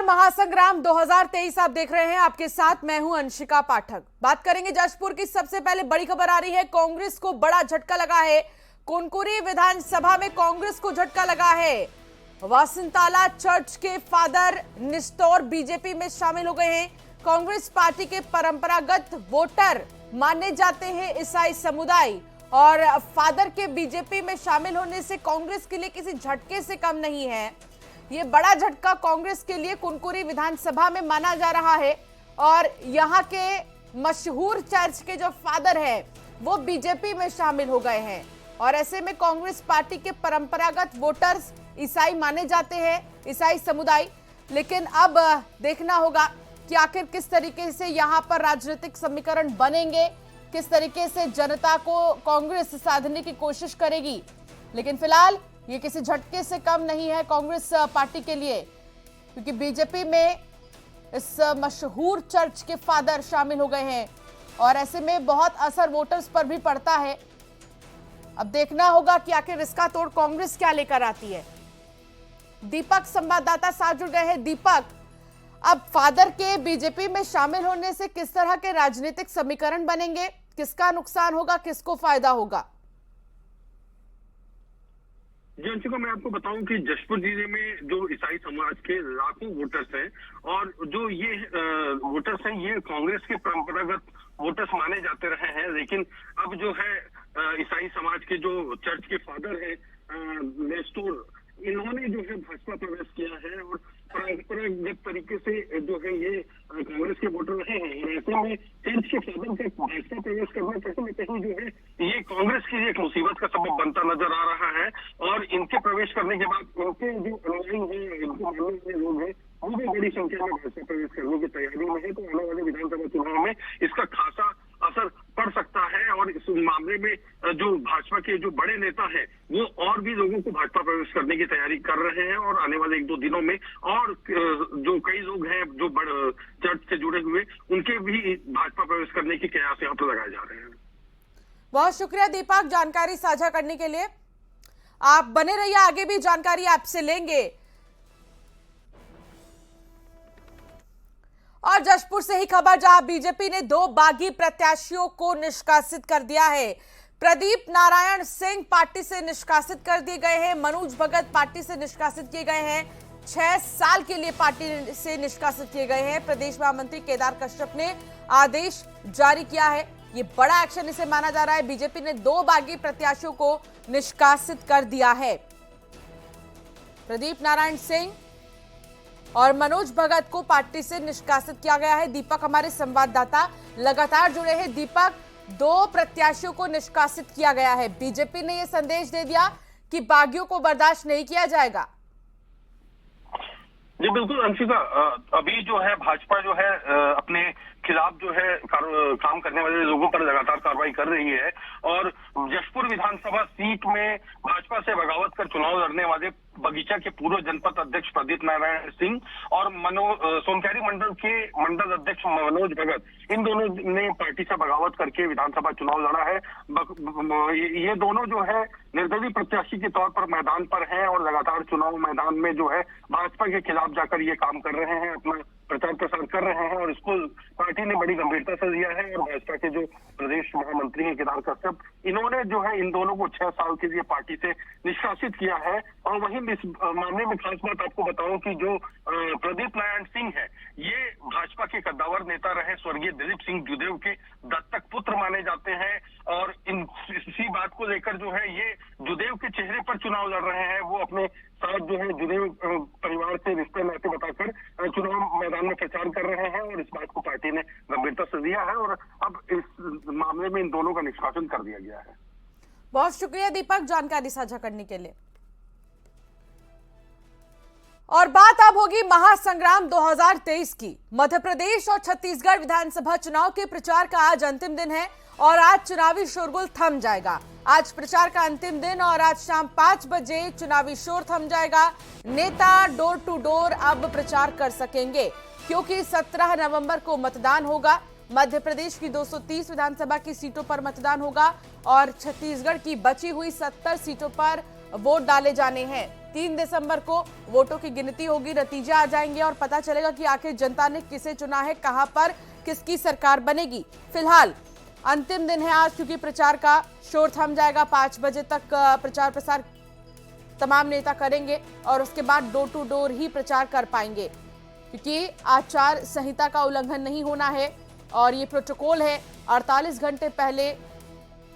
नमस्कार, महासंग्राम 2023 आप देख रहे हैं। आपके साथ मैं हूं अंशिका पाठक। बात करेंगे जशपुर की। सबसे पहले बड़ी खबर आ रही है, कांग्रेस को बड़ा झटका लगा है। कुनकुरी विधानसभा में कांग्रेस को झटका लगा है। वासिंताला चर्च के फादर निस्तौर बीजेपी में शामिल हो गए हैं। कांग्रेस पार्टी के परंपरागत वोटर माने जाते हैं ईसाई समुदाय, और फादर के बीजेपी में शामिल होने से कांग्रेस के लिए किसी झटके से कम नहीं है। ये बड़ा झटका कांग्रेस के लिए कुनकुरी विधानसभा में माना जा रहा है, और यहां के मशहूर चर्च के जो फादर हैं वो बीजेपी में शामिल हो गए हैं। और ऐसे में कांग्रेस पार्टी के परंपरागत वोटर्स ईसाई माने जाते हैं, ईसाई समुदाय। लेकिन अब देखना होगा कि आखिर किस तरीके से यहां पर राजनीतिक समीकरण बनेंगे, किस तरीके से जनता को कांग्रेस साधने की कोशिश करेगी। लेकिन फिलहाल ये किसी झटके से कम नहीं है कांग्रेस पार्टी के लिए, क्योंकि बीजेपी में इस मशहूर चर्च के फादर शामिल हो गए हैं, और ऐसे में बहुत असर वोटर्स पर भी पड़ता है। अब देखना होगा कि आखिर इसका तोड़ कांग्रेस क्या लेकर आती है। दीपक संवाददाता साथ जुड़ गए हैं। दीपक, अब फादर के बीजेपी में शामिल होने से किस तरह के राजनीतिक समीकरण बनेंगे, किसका नुकसान होगा, किसको फायदा होगा? जी अंशिका, मैं आपको बताऊं कि जशपुर जिले में जो ईसाई समाज के लाखों वोटर्स हैं, और जो ये वोटर्स हैं ये कांग्रेस के परंपरागत वोटर्स माने जाते रहे हैं। लेकिन अब जो है ईसाई समाज के जो चर्च के फादर हैं नेस्टोर, इन्होंने जो है भाजपा प्रवेश किया है, और परंपरागत तरीके से जो है ये कांग्रेस के वोटर रहे हैं। और ऐसे में चर्च के फादर का भाजपा प्रवेश करना कहीं न कहीं जो है ये कांग्रेस के लिए एक मुसीबत का सबब बनता नजर आ रहा है। और इनके प्रवेश करने के बाद इनके जो अनुयायी हैं, इनके मानने वाले लोग हैं, वो भी बड़ी संख्या में भाजपा प्रवेश करने की तैयारी में है। तो आने वाले विधानसभा चुनाव में इसका खासा असर पड़ सकता है, और इस मामले में जो भाजपा के जो बड़े नेता हैं वो और भी लोगों को भाजपा प्रवेश करने की तैयारी कर रहे हैं। और आने वाले 1-2 दिनों में और जो कई लोग हैं जो चर्च से जुड़े हुए, उनके भी भाजपा प्रवेश करने की कयास यहाँ पर लगाए जा रहे हैं। बहुत शुक्रिया दीपक जानकारी साझा करने के लिए। आप बने रहिए, आगे भी जानकारी आपसे लेंगे। और जशपुर से ही खबर, जहां बीजेपी ने 2 बागी प्रत्याशियों को निष्कासित कर दिया है। प्रदीप नारायण सिंह पार्टी से निष्कासित कर दिए गए हैं। मनोज भगत पार्टी से निष्कासित किए गए हैं। 6 साल के लिए पार्टी से निष्कासित किए गए हैं। प्रदेश महामंत्री केदार कश्यप ने आदेश जारी किया है। ये बड़ा एक्शन इसे माना जा रहा है। बीजेपी ने 2 बागी प्रत्याशियों को निष्कासित कर दिया है। प्रदीप नारायण सिंह और मनोज भगत को पार्टी से निष्कासित किया गया है। दीपक हमारे संवाददाता लगातार जुड़े हैं। दीपक, 2 प्रत्याशियों को निष्कासित किया गया है। बीजेपी ने यह संदेश दे दिया कि बागियों को बर्दाश्त नहीं किया जाएगा। जी बिल्कुल अंशिका, अभी जो है भाजपा जो है अपने खिलाफ जो है काम करने वाले लोगों पर लगातार कार्रवाई कर रही है। और जशपुर विधानसभा सीट में भाजपा से बगावत कर चुनाव लड़ने वाले बगीचा के पूर्व जनपद अध्यक्ष प्रदीप नारायण सिंह और सोनक्यारी मंडल के मंडल अध्यक्ष मनोज भगत, इन दोनों ने पार्टी से बगावत करके विधानसभा चुनाव लड़ा है। ये दोनों जो है निर्दलीय प्रत्याशी के तौर पर मैदान पर हैं, और लगातार चुनाव मैदान में जो है भाजपा के खिलाफ जाकर ये काम कर रहे हैं, अपना प्रचार प्रसार कर रहे हैं। और इसको पार्टी ने बड़ी गंभीरता से लिया है। और भाजपा के जो प्रदेश महामंत्री हैं केदार कश्यप, इन्होंने जो है इन दोनों को 6 साल के लिए पार्टी से निष्कासित किया है। और वहीं इस मामले में खास बात आपको बताऊं कि जो प्रदीप नारायण सिंह है, ये भाजपा के कद्दावर नेता रहे स्वर्गीय दिलीप सिंह जुदेव के दत्तक पुत्र माने जाते हैं। और इसी बात को लेकर जो है ये जुदेव के चेहरे पर चुनाव लड़ रहे हैं। वो अपने साथ जो है जुदेव परिवार से रिश्ते नाते बताकर चुनाव मैदान में प्रचार कर रहे हैं, और इस बात को पार्टी ने गंभीरता से लिया है। और अब इस मामले में इन दोनों का निष्कासन कर दिया गया है। बहुत शुक्रिया दीपक जानकारी साझा करने के लिए। और बात अब होगी महासंग्राम 2023 की। मध्य प्रदेश और छत्तीसगढ़ विधानसभा चुनाव के प्रचार का आज अंतिम दिन है, और आज चुनावी शोरगुल थम जाएगा। आज प्रचार का अंतिम दिन, और आज शाम 5 बजे चुनावी शोर थम जाएगा। नेता डोर टू डोर अब प्रचार कर सकेंगे, क्योंकि 17 नवंबर को मतदान होगा। मध्य प्रदेश की 230 विधानसभा की सीटों पर मतदान होगा, और छत्तीसगढ़ की बची हुई 70 सीटों पर वोट डाले जाने हैं। 3 दिसंबर को वोटों की गिनती होगी, नतीजे आ जाएंगे और पता चलेगा कि आखिर जनता ने किसे चुना है, कहां पर किसकी सरकार बनेगी। फिलहाल अंतिम दिन है आज, क्योंकि प्रचार का शोर थम जाएगा। 5 बजे तक प्रचार प्रसार तमाम नेता करेंगे और उसके बाद डोर टू डोर ही प्रचार कर पाएंगे, क्योंकि आचार संहिता का उल्लंघन नहीं होना है और ये प्रोटोकॉल है। 48 घंटे पहले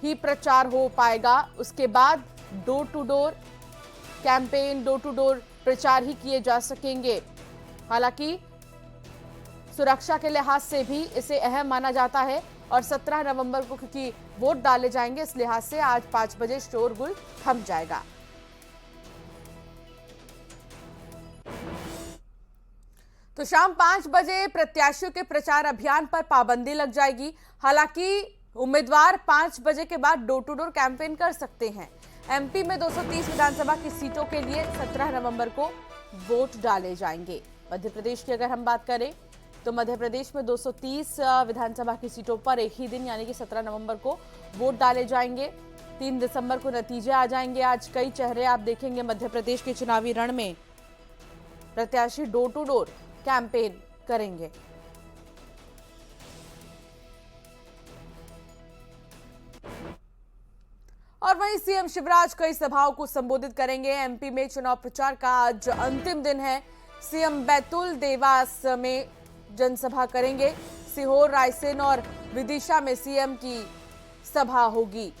ही प्रचार हो पाएगा, उसके बाद door to door campaign, door to door प्रचार ही किए जा सकेंगे। हालांकि सुरक्षा के लिहाज से भी इसे अहम माना जाता है और 17 नवंबर को क्योंकि वोट डाले जाएंगे, इस लिहाज से आज 5 बजे शोरगुल थम जाएगा। तो शाम 5 बजे प्रत्याशियों के प्रचार अभियान पर पाबंदी लग जाएगी। हालांकि उम्मीदवार 5 बजे के बाद डोर टू डोर कैंपेन कर सकते हैं। एमपी में 230 विधानसभा की सीटों के लिए 17 नवंबर को वोट डाले जाएंगे। मध्य प्रदेश की अगर हम बात करें तो मध्य प्रदेश में 230 विधानसभा की सीटों पर एक ही दिन यानी कि 17 नवंबर को वोट डाले जाएंगे। 3 दिसंबर को नतीजे आ जाएंगे। आज कई चेहरे आप देखेंगे मध्य प्रदेश के चुनावी रण में। प्रत्याशी डोर टू डोर कैंपेन करेंगे। और वहीं सीएम शिवराज कई सभाओं को संबोधित करेंगे। एमपी में चुनाव प्रचार का आज अंतिम दिन है। सीएम बैतूल, देवास में जनसभा करेंगे। सीहोर, रायसेन और विदिशा में सीएम की सभा होगी।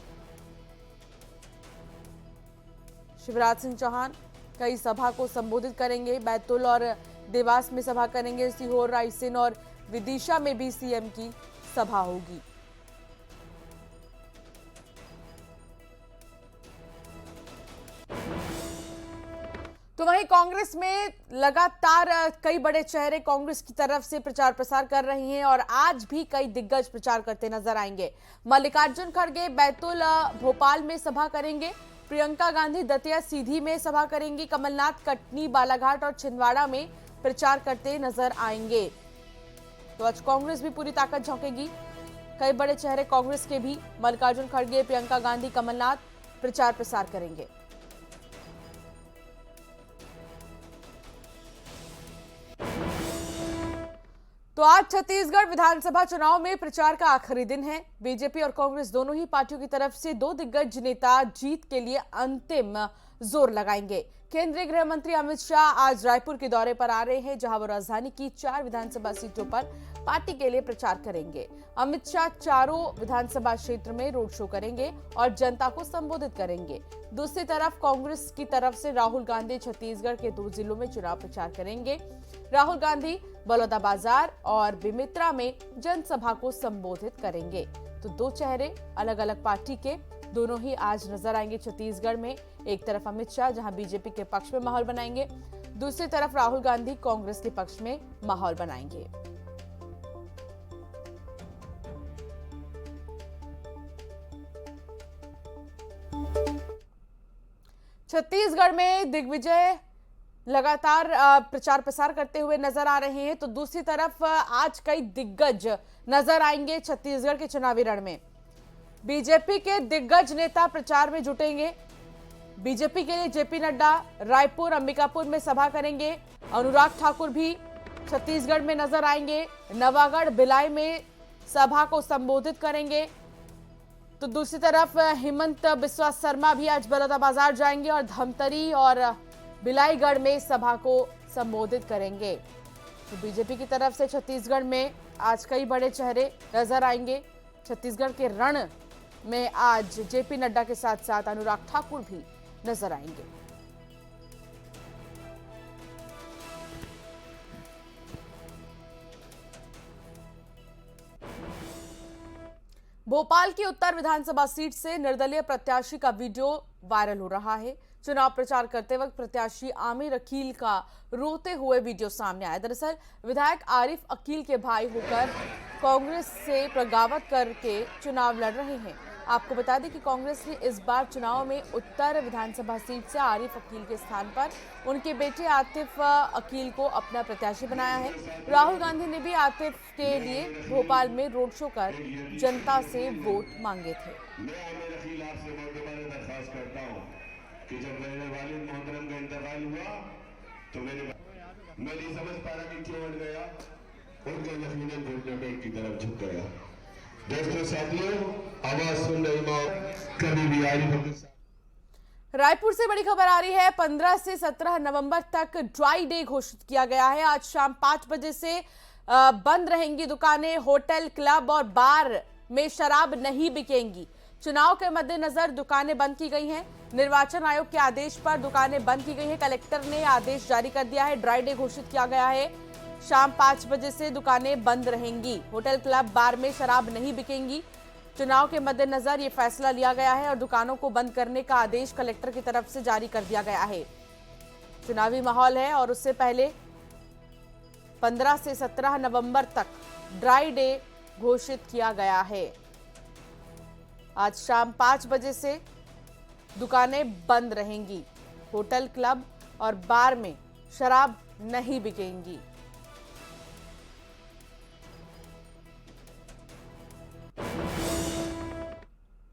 शिवराज सिंह चौहान कई सभा को संबोधित करेंगे। बैतूल और देवास में सभा करेंगे। सीहोर, रायसेन और विदिशा में भी सीएम की सभा होगी। तो वहीं कांग्रेस में लगातार कई बड़े चेहरे कांग्रेस की तरफ से प्रचार प्रसार कर रहे हैं और आज भी कई दिग्गज प्रचार करते नजर आएंगे। मल्लिकार्जुन खड़गे बैतूल, भोपाल में सभा करेंगे। प्रियंका गांधी दतिया सीधी में सभा करेंगी। कमलनाथ कटनी, बालाघाट और छिंदवाड़ा में प्रचार करते नजर आएंगे। तो आज कांग्रेस भी पूरी ताकत झोंकेगी। कई बड़े चेहरे कांग्रेस के भी मल्लिकार्जुन खड़गे, प्रियंका गांधी, कमलनाथ प्रचार प्रसार करेंगे। तो आज छत्तीसगढ़ विधानसभा चुनाव में प्रचार का आखिरी दिन है। बीजेपी और कांग्रेस दोनों ही पार्टियों की तरफ से 2 दिग्गज नेता जीत के लिए अंतिम जोर लगाएंगे। केंद्रीय गृह मंत्री अमित शाह आज रायपुर के दौरे पर आ रहे हैं, जहां वो राजधानी की 4 विधानसभा सीटों पर पार्टी के लिए प्रचार करेंगे। अमित शाह चारों विधानसभा क्षेत्र में रोड शो करेंगे और जनता को संबोधित करेंगे। दूसरी तरफ कांग्रेस की तरफ से राहुल गांधी छत्तीसगढ़ के 2 जिलों में चुनाव प्रचार करेंगे। राहुल गांधी बलौदाबाजार और बेमेतरा में जनसभा को संबोधित करेंगे। तो 2 चेहरे अलग अलग पार्टी के दोनों ही आज नजर आएंगे छत्तीसगढ़ में। एक तरफ अमित शाह जहां बीजेपी के पक्ष में माहौल बनाएंगे, दूसरी तरफ राहुल गांधी कांग्रेस के पक्ष में माहौल बनाएंगे। छत्तीसगढ़ में दिग्विजय लगातार प्रचार प्रसार करते हुए नजर आ रहे हैं, तो दूसरी तरफ आज कई दिग्गज नजर आएंगे छत्तीसगढ़ के चुनावी रण में। बीजेपी के दिग्गज नेता प्रचार में जुटेंगे। बीजेपी के लिए जेपी नड्डा रायपुर, अंबिकापुर में सभा करेंगे। अनुराग ठाकुर भी छत्तीसगढ़ में नजर आएंगे। नवागढ़, भिलाई में सभा को संबोधित करेंगे। तो दूसरी तरफ हेमंत बिस्वा शर्मा भी आज बलौदाबाजार जाएंगे और धमतरी और भिलाईगढ़ में सभा को संबोधित करेंगे। तो बीजेपी की तरफ से छत्तीसगढ़ में आज कई बड़े चेहरे नजर आएंगे। छत्तीसगढ़ के रण में आज जेपी नड्डा के साथ साथ अनुराग ठाकुर भी नजर आएंगे। भोपाल की उत्तर विधानसभा सीट से निर्दलीय प्रत्याशी का वीडियो वायरल हो रहा है। चुनाव प्रचार करते वक्त प्रत्याशी आमिर अकील का रोते हुए वीडियो सामने आया। दरअसल विधायक आरिफ अकील के भाई होकर कांग्रेस से बगावत करके चुनाव लड़ रहे हैं। आपको बता दें कि कांग्रेस ने इस बार चुनाव में उत्तर विधानसभा सीट से आरिफ अकील के स्थान पर उनके बेटे आतिफ अकील को अपना प्रत्याशी बनाया है। राहुल गांधी ने भी आतिफ के लिए भोपाल में रोड शो कर जनता से वोट मांगे थे। कि जब मेरे वालिद मोहतरम का इंतकाल हुआ तो मैं नहीं समझ पा रहा कि क्यों उठ गया, उठ के यकीनन घुटने की तरफ झुक गया। दोस्तों साथियों, आवाज सुन रही माँ कभी भी आई। रायपुर से बड़ी खबर आ रही है। 15 से 17 नवंबर तक ड्राई डे घोषित किया गया है। आज शाम 5 बजे से बंद रहेंगी दुकानें, होटल, क्लब और बार में शराब नहीं बिकेंगी। चुनाव के मद्देनजर दुकानें बंद की गई हैं। निर्वाचन आयोग के आदेश पर दुकानें बंद की गई हैं। कलेक्टर ने आदेश जारी कर दिया है। ड्राई डे घोषित किया गया है। शाम 5 बजे से दुकानें बंद रहेंगी। होटल, क्लब, बार में शराब नहीं बिकेंगी। चुनाव के मद्देनजर ये फैसला लिया गया है और दुकानों को बंद करने का आदेश कलेक्टर की तरफ से जारी कर दिया गया है। चुनावी माहौल है और उससे पहले 15 से 17 नवंबर तक ड्राई डे घोषित किया गया है। आज शाम 5 बजे से दुकानें बंद रहेंगी। होटल, क्लब और बार में शराब नहीं बिकेंगी।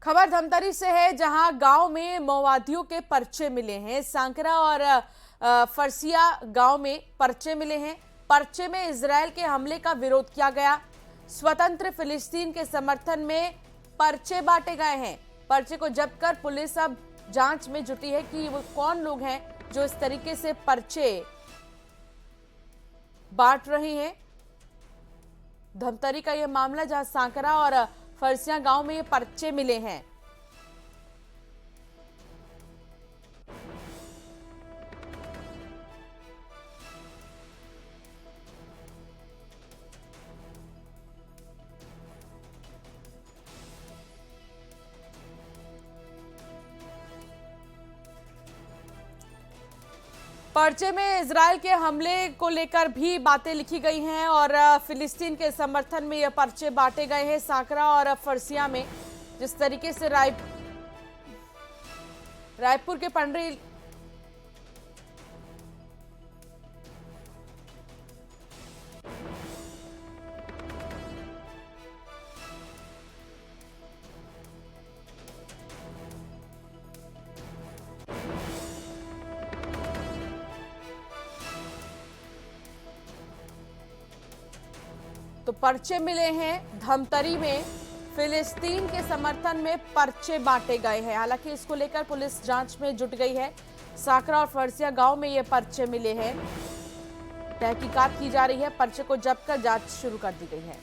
खबर धमतरी से है, जहां गांव में माओवादियों के पर्चे मिले हैं। सांकरा और फरसिया गांव में पर्चे मिले हैं। पर्चे में इजरायल के हमले का विरोध किया गया। स्वतंत्र फिलिस्तीन के समर्थन में पर्चे बांटे गए हैं। पर्चे को जब्त कर पुलिस अब जांच में जुटी है कि वो कौन लोग हैं जो इस तरीके से पर्चे बांट रहे हैं। धमतरी का यह मामला, जहां सांकरा और फरसिया गांव में ये पर्चे मिले हैं। पर्चे में इजरायल के हमले को लेकर भी बातें लिखी गई हैं और फिलिस्तीन के समर्थन में ये पर्चे बांटे गए हैं। सांकरा और फरसिया में जिस तरीके से रायपुर के पंडरी तो पर्चे मिले हैं। धमतरी में फिलिस्तीन के समर्थन में पर्चे बांटे गए हैं। हालांकि इसको लेकर पुलिस जांच में जुट गई है। सांकरा और फरसिया गांव में ये पर्चे मिले हैं। तहकीकात की जा रही है। पर्चे को जब्त कर जांच शुरू कर दी गई है।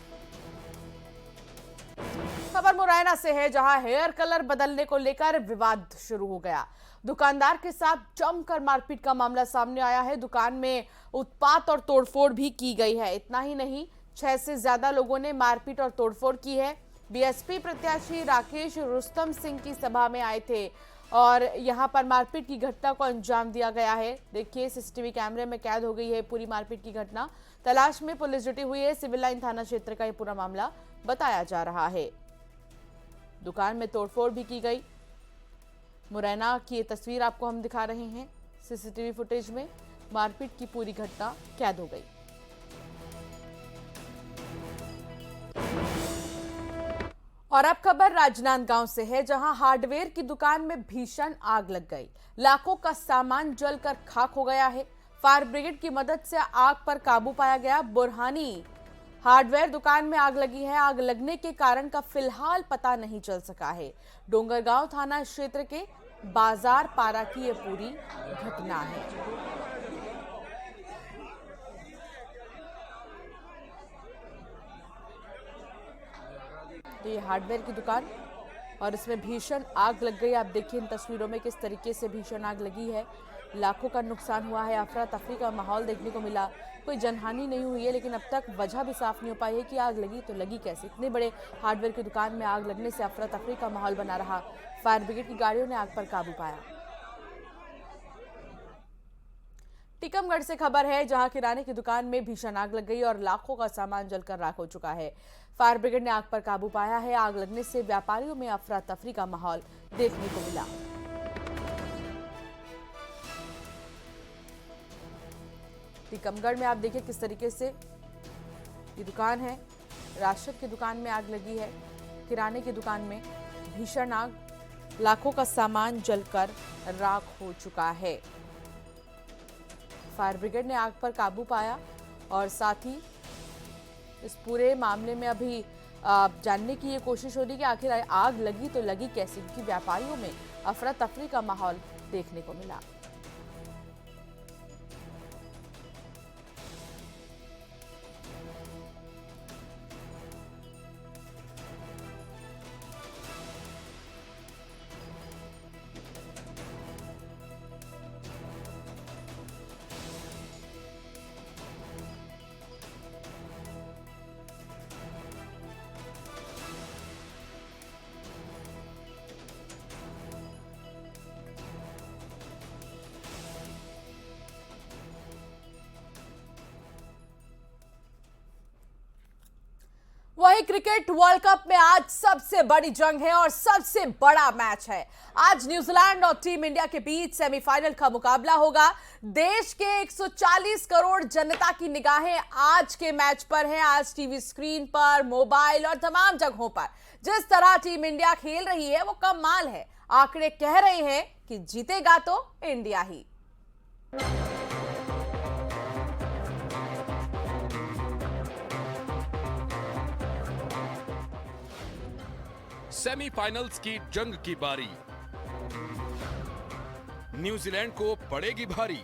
खबर मुरैना से है, जहां हेयर कलर बदलने को लेकर विवाद शुरू हो गया। दुकानदार के साथ जमकर मारपीट का मामला सामने आया है। दुकान में उत्पात और तोड़फोड़ भी की गई है। इतना ही नहीं, 6 से ज्यादा लोगों ने मारपीट और तोड़फोड़ की है। बीएसपी प्रत्याशी राकेश रुस्तम सिंह की सभा में आए थे और यहां पर मारपीट की घटना को अंजाम दिया गया है। देखिए, सीसीटीवी कैमरे में कैद हो गई है पूरी मारपीट की घटना। तलाश में पुलिस जुटी हुई है। सिविल लाइन थाना क्षेत्र का यह पूरा मामला बताया जा रहा है। दुकान में तोड़फोड़ भी की गई। मुरैना की ये तस्वीर आपको हम दिखा रहे हैं। सीसीटीवी फुटेज में मारपीट की पूरी घटना कैद हो गई। और अब खबर राजनांदगांव से है, जहां हार्डवेयर की दुकान में भीषण आग लग गई। लाखों का सामान जलकर खाक हो गया है। फायर ब्रिगेड की मदद से आग पर काबू पाया गया। बुरहानी हार्डवेयर दुकान में आग लगी है। आग लगने के कारण का फिलहाल पता नहीं चल सका है। डोंगरगांव थाना क्षेत्र के बाजार पारा की यह पूरी घटना है। तो ये हार्डवेयर की दुकान और इसमें भीषण आग लग गई। आप देखिए इन तस्वीरों में किस तरीके से भीषण आग लगी है। लाखों का नुकसान हुआ है। अफरा तफरी का माहौल देखने को मिला। कोई जनहानि नहीं हुई है, लेकिन अब तक वजह भी साफ नहीं हो पाई है कि आग लगी तो लगी कैसे। इतने बड़े हार्डवेयर की दुकान में आग लगने से अफरा तफरी का माहौल बना रहा। फायर ब्रिगेड की गाड़ियों ने आग पर काबू पाया। टीकमगढ़ से खबर है, जहां किराने की दुकान में भीषण आग लग गई और लाखों का सामान जलकर राख हो चुका है। फायर ब्रिगेड ने आग पर काबू पाया है। आग लगने से व्यापारियों में अफरा तफरी का माहौल देखने को मिला। टीकमगढ़ में आप देखिए किस तरीके से ये दुकान है। राशन की दुकान में आग लगी है। किराने की दुकान में भीषण आग। लाखों का सामान जलकर राख हो चुका है। फायर ब्रिगेड ने आग पर काबू पाया और साथ ही इस पूरे मामले में अभी जानने की ये कोशिश हो रही कि आखिर आग लगी तो लगी कैसे, क्योंकि व्यापारियों में अफरा तफरी का माहौल देखने को मिला। वही क्रिकेट वर्ल्ड कप में आज सबसे बड़ी जंग है और सबसे बड़ा मैच है। आज न्यूजीलैंड और टीम इंडिया के बीच सेमीफाइनल का मुकाबला होगा। देश के 140 करोड़ जनता की निगाहें आज के मैच पर है। आज टीवी स्क्रीन पर, मोबाइल और तमाम जगहों पर जिस तरह टीम इंडिया खेल रही है वो कमाल है। आंकड़े कह रहे हैं कि जीतेगा तो इंडिया ही। सेमीफाइनल्स की जंग की बारी, न्यूजीलैंड को पड़ेगी भारी।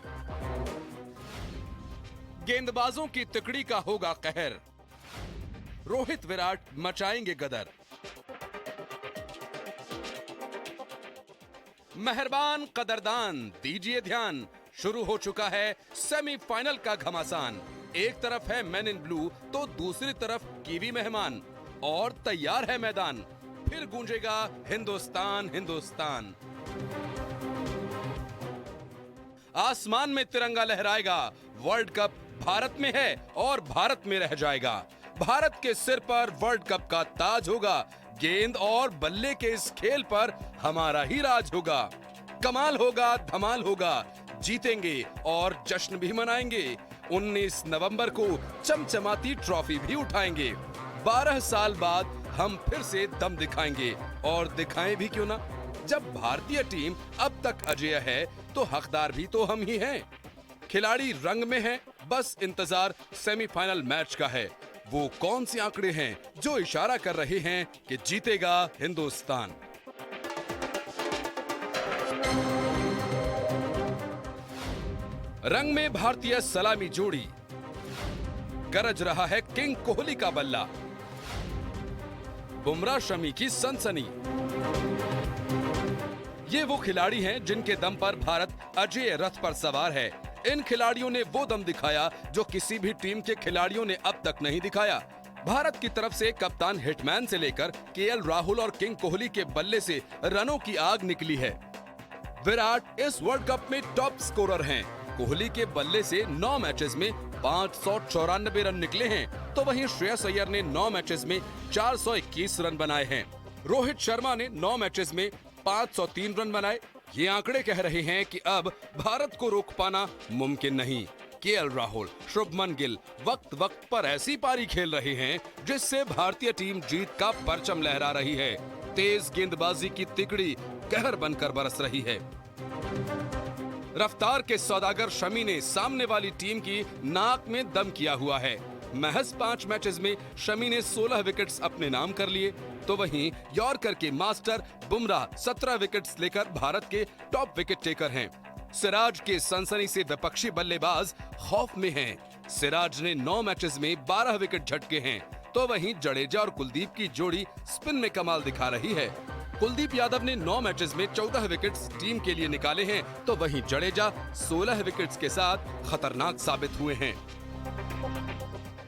गेंदबाजों की तिकड़ी का होगा कहर, रोहित विराट मचाएंगे गदर। मेहरबान कदरदान दीजिए ध्यान, शुरू हो चुका है सेमीफाइनल का घमासान। एक तरफ है मैन इन ब्लू तो दूसरी तरफ कीवी मेहमान, और तैयार है मैदान, फिर गूंजेगा हिंदुस्तान हिंदुस्तान। आसमान में तिरंगा लहराएगा, वर्ल्ड कप भारत में है और भारत में रह जाएगा। भारत के सिर पर वर्ल्ड कप का ताज होगा, गेंद और बल्ले के इस खेल पर हमारा ही राज होगा। कमाल होगा, धमाल होगा, जीतेंगे और जश्न भी मनाएंगे। 19 नवंबर को चमचमाती ट्रॉफी भी उठाएंगे। 12 साल बाद हम फिर से दम दिखाएंगे, और दिखाएं भी क्यों ना। जब भारतीय टीम अब तक अजेय है तो हकदार भी तो हम ही हैं। खिलाड़ी रंग में हैं, बस इंतजार सेमीफाइनल मैच का है। वो कौन से आंकड़े हैं जो इशारा कर रहे हैं कि जीतेगा हिंदुस्तान। रंग में भारतीय सलामी जोड़ी, गरज रहा है किंग कोहली का बल्ला। बुमराह शमी की सनसनी। ये वो खिलाड़ी हैं जिनके दम पर भारत अजेय रथ पर सवार है। इन खिलाड़ियों ने वो दम दिखाया जो किसी भी टीम के खिलाड़ियों ने अब तक नहीं दिखाया। भारत की तरफ से कप्तान हिटमैन से लेकर केएल राहुल और किंग कोहली के बल्ले से रनों की आग निकली है। विराट इस वर्ल्ड कप में टॉप स्कोरर हैं। कोहली के बल्ले से 9 मैचेस में 594 रन निकले हैं, तो वहीं श्रेयस अय्यर ने 9 मैचेस में 421 रन बनाए हैं। रोहित शर्मा ने 9 मैचेस में 503 रन बनाए। ये आंकड़े कह रहे हैं कि अब भारत को रोक पाना मुमकिन नहीं। केएल राहुल, शुभमन गिल वक्त वक्त पर ऐसी पारी खेल रहे हैं जिससे भारतीय टीम जीत का परचम लहरा रही है। तेज गेंदबाजी की तिकड़ी कहर बनकर बरस रही है। रफ्तार के सौदागर शमी ने सामने वाली टीम की नाक में दम किया हुआ है। महज 5 मैचेस में शमी ने 16 विकेट्स अपने नाम कर लिए, तो वहीं यॉर्कर के मास्टर बुमराह 17 विकेट्स लेकर भारत के टॉप विकेट टेकर हैं। सिराज के सनसनी से विपक्षी बल्लेबाज खौफ में हैं। सिराज ने 9 मैचेस में 12 विकेट झटके हैं, तो वहीं जडेजा और कुलदीप की जोड़ी स्पिन में कमाल दिखा रही है। कुलदीप यादव ने 9 मैचेस में 14 विकेट्स टीम के लिए निकाले हैं, तो वहीं जडेजा 16 विकेट्स के साथ खतरनाक साबित हुए हैं।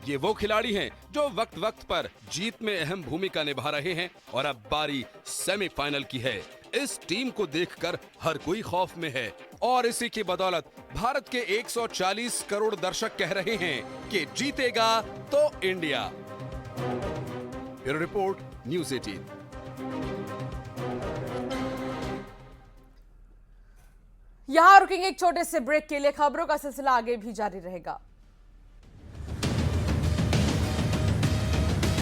ये वो खिलाड़ी हैं जो वक्त वक्त पर जीत में अहम भूमिका निभा रहे हैं, और अब बारी सेमीफाइनल की है। इस टीम को देखकर हर कोई खौफ में है, और इसी की बदौलत भारत के 140 करोड़ दर्शक कह रहे हैं कि जीतेगा तो इंडिया। Bureau report, news 18। यहां रुकेंगे एक छोटे से ब्रेक के लिए। खबरों का सिलसिला आगे भी जारी रहेगा।